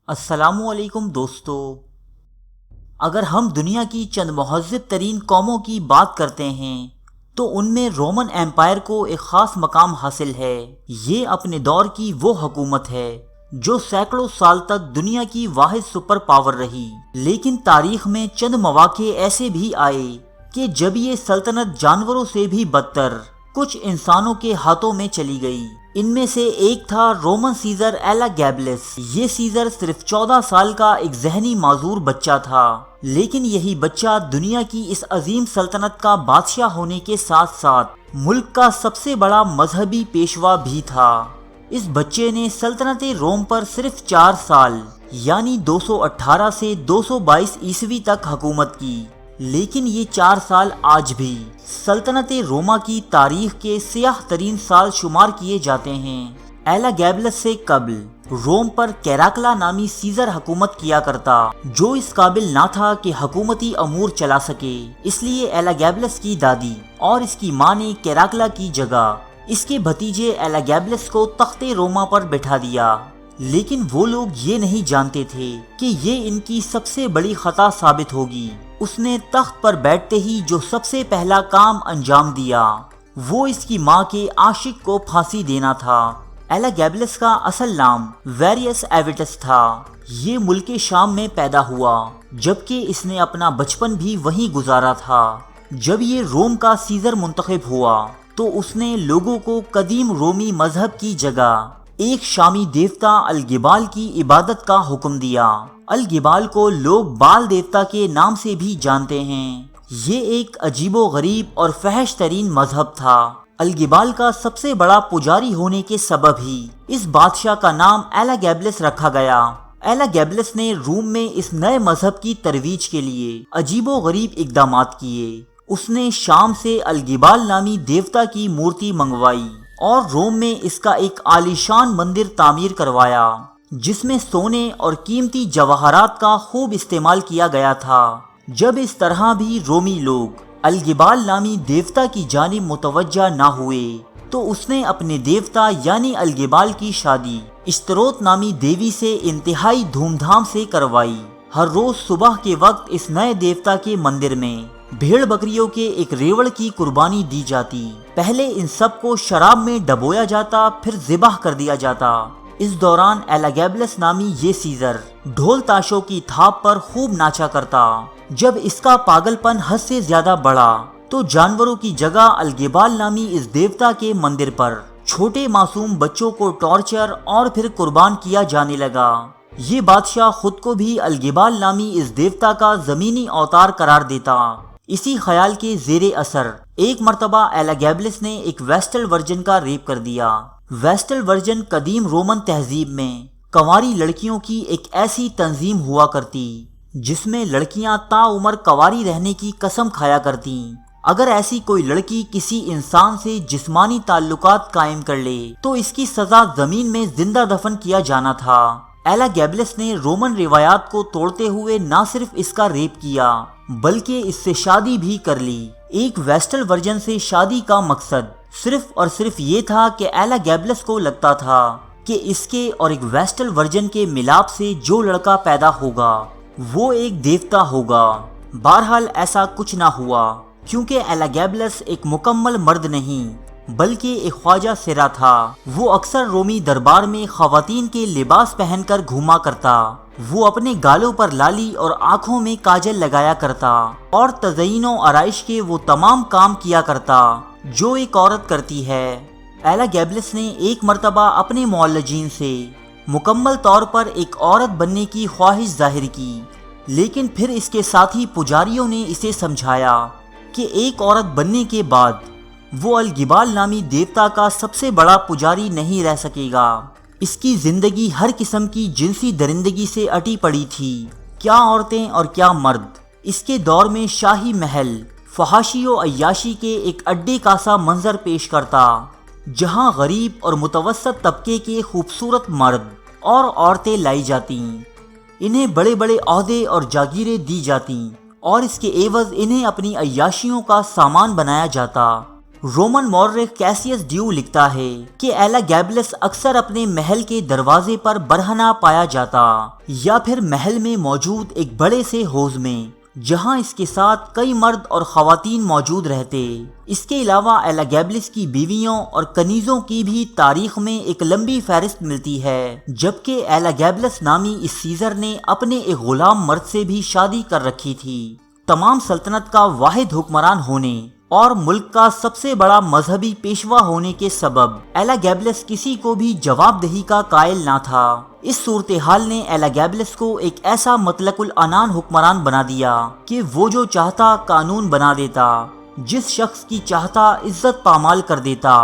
السلام علیکم دوستو۔ اگر ہم دنیا کی چند مہذب ترین قوموں کی بات کرتے ہیں تو ان میں رومن ایمپائر کو ایک خاص مقام حاصل ہے۔ یہ اپنے دور کی وہ حکومت ہے جو سینکڑوں سال تک دنیا کی واحد سپر پاور رہی، لیکن تاریخ میں چند مواقع ایسے بھی آئے کہ جب یہ سلطنت جانوروں سے بھی بدتر کچھ انسانوں کے ہاتھوں میں چلی گئی۔ ان میں سے ایک تھا رومن سیزر ایلاگیبلس۔ یہ سیزر صرف 14 سال کا ایک ذہنی معذور بچہ تھا، لیکن یہی بچہ دنیا کی اس عظیم سلطنت کا بادشاہ ہونے کے ساتھ ساتھ ملک کا سب سے بڑا مذہبی پیشوا بھی تھا۔ اس بچے نے سلطنت روم پر صرف 4 سال یعنی 218 سے 222 عیسوی تک حکومت کی، لیکن یہ 4 سال آج بھی سلطنت روما کی تاریخ کے سیاہ ترین سال شمار کیے جاتے ہیں۔ ایلاگیبلس سے قبل روم پر کیراکلا نامی سیزر حکومت کیا کرتا، جو اس قابل نہ تھا کہ حکومتی امور چلا سکے، اس لیے ایلاگیبلس کی دادی اور اس کی ماں نے کیراکلا کی جگہ اس کے بھتیجے ایلاگیبلس کو تخت روما پر بٹھا دیا، لیکن وہ لوگ یہ نہیں جانتے تھے کہ یہ ان کی سب سے بڑی خطا ثابت ہوگی۔ اس نے تخت پر بیٹھتے ہی جو سب سے پہلا کام انجام دیا وہ اس کی ماں کے عاشق کو پھانسی دینا تھا۔ ایلاگیبلس کا اصل نام ویریس ایویٹس تھا۔ یہ ملک شام میں پیدا ہوا، جبکہ اس نے اپنا بچپن بھی وہیں گزارا تھا۔ جب یہ روم کا سیزر منتخب ہوا تو اس نے لوگوں کو قدیم رومی مذہب کی جگہ ایک شامی دیوتا الگبال کی عبادت کا حکم دیا۔ الگبال کو لوگ بال دیوتا کے نام سے بھی جانتے ہیں۔ یہ ایک عجیب و غریب اور فحش ترین مذہب تھا۔ الگبال کا سب سے بڑا پجاری ہونے کے سبب ہی اس بادشاہ کا نام ایلاگیبلس رکھا گیا۔ ایلاگیبلس نے روم میں اس نئے مذہب کی ترویج کے لیے عجیب و غریب اقدامات کیے۔ اس نے شام سے الگبال نامی دیوتا کی مورتی منگوائی اور روم میں اس کا ایک عالیشان مندر تعمیر کروایا، جس میں سونے اور قیمتی جواہرات کا خوب استعمال کیا گیا تھا۔ جب اس طرح بھی رومی لوگ الگبال نامی دیوتا کی جانب متوجہ نہ ہوئے تو اس نے اپنے دیوتا یعنی الگبال کی شادی اشتروت نامی دیوی سے انتہائی دھوم دھام سے کروائی۔ ہر روز صبح کے وقت اس نئے دیوتا کے مندر میں بھیڑ بکریوں کے ایک ریوڑ کی قربانی دی جاتی۔ پہلے ان سب کو شراب میں ڈبویا جاتا، پھر ذبح کر دیا جاتا۔ اس دوران ایلاگیبلس نامی یہ سیزر ڈھول تاشوں کی تھاپ پر خوب ناچا کرتا۔ جب اس کا پاگل پن حد سے زیادہ بڑھا تو جانوروں کی جگہ الگبال نامی اس دیوتا کے مندر پر چھوٹے معصوم بچوں کو ٹارچر اور پھر قربان کیا جانے لگا۔ یہ بادشاہ خود کو بھی الگبال نامی اس دیوتا کا زمینی اوتار قرار دیتا۔ اسی خیال کے زیر اثر ایک مرتبہ ایلاگیبلس نے ایک ویسٹل ورجن کا ریپ کر دیا۔ ویسٹل ورجن قدیم رومن تہذیب میں کنواری لڑکیوں کی ایک ایسی تنظیم ہوا کرتی جس میں لڑکیاں تا عمر کنواری رہنے کی قسم کھایا کرتیں۔ اگر ایسی کوئی لڑکی کسی انسان سے جسمانی تعلقات قائم کر لے تو اس کی سزا زمین میں زندہ دفن کیا جانا تھا۔ ایلاگیبلس نے رومن روایات کو توڑتے ہوئے نہ صرف اس کا ریپ کیا بلکہ اس سے شادی بھی کر لی۔ ایک ویسٹل ورجن سے شادی کا مقصد صرف اور صرف یہ تھا کہ ایلاگیبلس کو لگتا تھا کہ اس کے اور ایک ویسٹل ورجن کے ملاپ سے جو لڑکا پیدا ہوگا وہ ایک دیوتا ہوگا۔ بہرحال ایسا کچھ نہ ہوا، کیونکہ ایلاگیبلس ایک مکمل مرد نہیں بلکہ ایک خواجہ سرا تھا۔ وہ اکثر رومی دربار میں خواتین کے لباس پہن کر گھوما کرتا۔ وہ اپنے گالوں پر لالی اور آنکھوں میں کاجل لگایا کرتا اور تزئین و آرائش کے وہ تمام کام کیا کرتا جو ایک عورت کرتی ہے۔ ایلاگیبلس نے ایک مرتبہ اپنے معالجین سے مکمل طور پر ایک عورت بننے کی خواہش ظاہر کی، لیکن پھر اس کے ساتھی پجاریوں نے اسے سمجھایا کہ ایک عورت بننے کے بعد وہ الگبال نامی دیوتا کا سب سے بڑا پجاری نہیں رہ سکے گا۔ اس کی زندگی ہر قسم کی جنسی درندگی سے اٹی پڑی تھی، کیا عورتیں اور کیا مرد۔ اس کے دور میں شاہی محل فحاشی و عیاشی کے ایک اڈے کا سا منظر پیش کرتا، جہاں غریب اور متوسط طبقے کے خوبصورت مرد اور عورتیں لائی جاتیں۔ انہیں بڑے بڑے عہدے اور جاگیریں دی جاتیں اور اس کے عوض انہیں اپنی عیاشیوں کا سامان بنایا جاتا۔ رومن مورخ کیسیس ڈیو لکھتا ہے کہ ایلاگیبلس اکثر اپنے محل کے دروازے پر برہنہ پایا جاتا یا پھر محل میں موجود ایک بڑے سے حوض میں، جہاں اس کے ساتھ کئی مرد اور خواتین موجود رہتے۔ اس کے علاوہ ایلاگیبلس کی بیویوں اور کنیزوں کی بھی تاریخ میں ایک لمبی فہرست ملتی ہے، جبکہ ایلاگیبلس نامی اس سیزر نے اپنے ایک غلام مرد سے بھی شادی کر رکھی تھی۔ تمام سلطنت کا واحد حکمران ہونے اور ملک کا سب سے بڑا مذہبی پیشوا ہونے کے سبب ایلاگیبلس کسی کو بھی جواب دہی کا قائل نہ تھا۔ اس صورتحال نے ایلاگیبلس کو ایک ایسا مطلق العنان حکمران بنا دیا کہ وہ جو چاہتا قانون بنا دیتا، جس شخص کی چاہتا عزت پامال کر دیتا،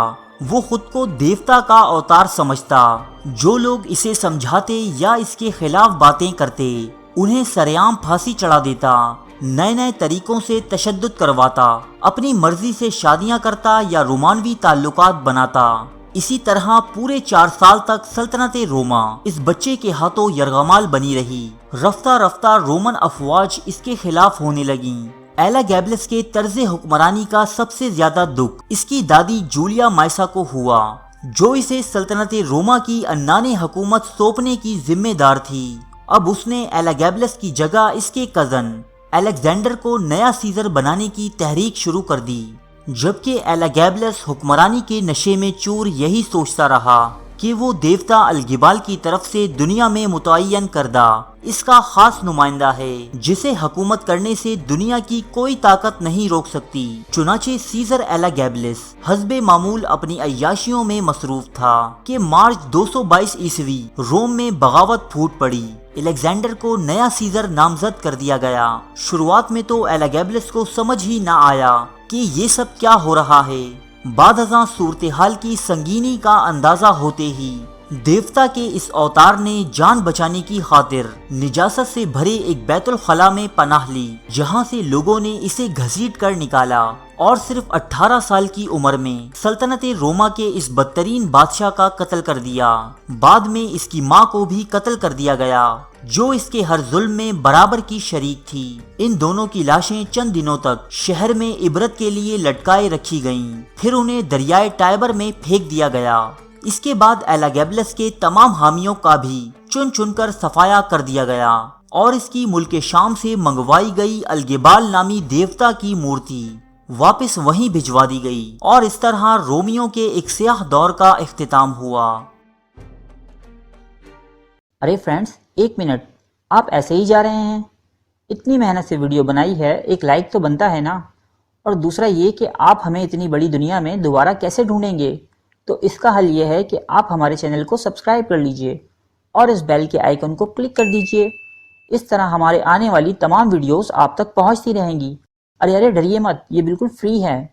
وہ خود کو دیوتا کا اوتار سمجھتا۔ جو لوگ اسے سمجھاتے یا اس کے خلاف باتیں کرتے انہیں سرعام پھانسی چڑھا دیتا، نئے نئے طریقوں سے تشدد کرواتا، اپنی مرضی سے شادیاں کرتا یا رومانوی تعلقات بناتا۔ اسی طرح پورے 4 سال تک سلطنت روما اس بچے کے ہاتھوں یرغمال بنی رہی۔ رفتہ رفتہ رومن افواج اس کے خلاف ہونے لگیں۔ ایلاگیبلس کے طرز حکمرانی کا سب سے زیادہ دکھ اس کی دادی جولیا مائسا کو ہوا، جو اسے سلطنت روما کی انانِ حکومت سونپنے کی ذمہ دار تھی۔ اب اس نے ایلاگیبلس کی جگہ اس کے کزن الیگزینڈر کو نیا سیزر بنانے کی تحریک شروع کر دی، جبکہ ایلاگیبلس حکمرانی کے نشے میں چور یہی سوچتا رہا کہ وہ دیوتا الگبال کی طرف سے دنیا میں متعین کردہ اس کا خاص نمائندہ ہے، جسے حکومت کرنے سے دنیا کی کوئی طاقت نہیں روک سکتی۔ چنانچہ سیزر ایلاگیبلس حسب معمول اپنی عیاشیوں میں مصروف تھا کہ مارچ 222 عیسوی روم میں بغاوت پھوٹ پڑی۔ الیگزینڈر کو نیا سیزر نامزد کر دیا گیا۔ شروعات میں تو ایلاگیبلس کو سمجھ ہی نہ آیا کہ یہ سب کیا ہو رہا ہے۔ بعد ازاں صورتحال کی سنگینی کا اندازہ ہوتے ہی دیوتا کے اس اوتار نے جان بچانے کی خاطر نجاست سے بھرے ایک بیت الخلا میں پناہ لی، جہاں سے لوگوں نے اسے گھسیٹ کر نکالا اور صرف 18 سال کی عمر میں سلطنت روما کے اس بدترین بادشاہ کا قتل کر دیا۔ بعد میں اس کی ماں کو بھی قتل کر دیا گیا، جو اس کے ہر ظلم میں برابر کی شریک تھی۔ ان دونوں کی لاشیں چند دنوں تک شہر میں عبرت کے لیے لٹکائے رکھی گئیں، پھر انہیں دریائے ٹائبر میں پھینک دیا گیا۔ اس کے بعد ایلاگیبلس کے تمام حامیوں کا بھی چن چن کر صفایا کر دیا گیا اور اس کی ملک شام سے منگوائی گئی الگبال نامی دیوتا کی مورتی واپس وہیں بھجوا دی گئی، اور اس طرح رومیوں کے ایک سیاہ دور کا اختتام ہوا۔ ارے فرینڈز، 1 منٹ، آپ ایسے ہی جا رہے ہیں؟ اتنی محنت سے ویڈیو بنائی ہے، ایک لائک تو بنتا ہے نا؟ اور دوسرا یہ کہ آپ ہمیں اتنی بڑی دنیا میں دوبارہ کیسے ڈھونڈیں گے؟ تو اس کا حل یہ ہے کہ آپ ہمارے چینل کو سبسکرائب کر لیجئے اور اس بیل کے آئیکن کو کلک کر دیجئے۔ اس طرح ہمارے آنے والی تمام ویڈیوز آپ تک پہنچتی رہیں گی۔ ارے ڈریے مت، یہ بالکل فری ہے۔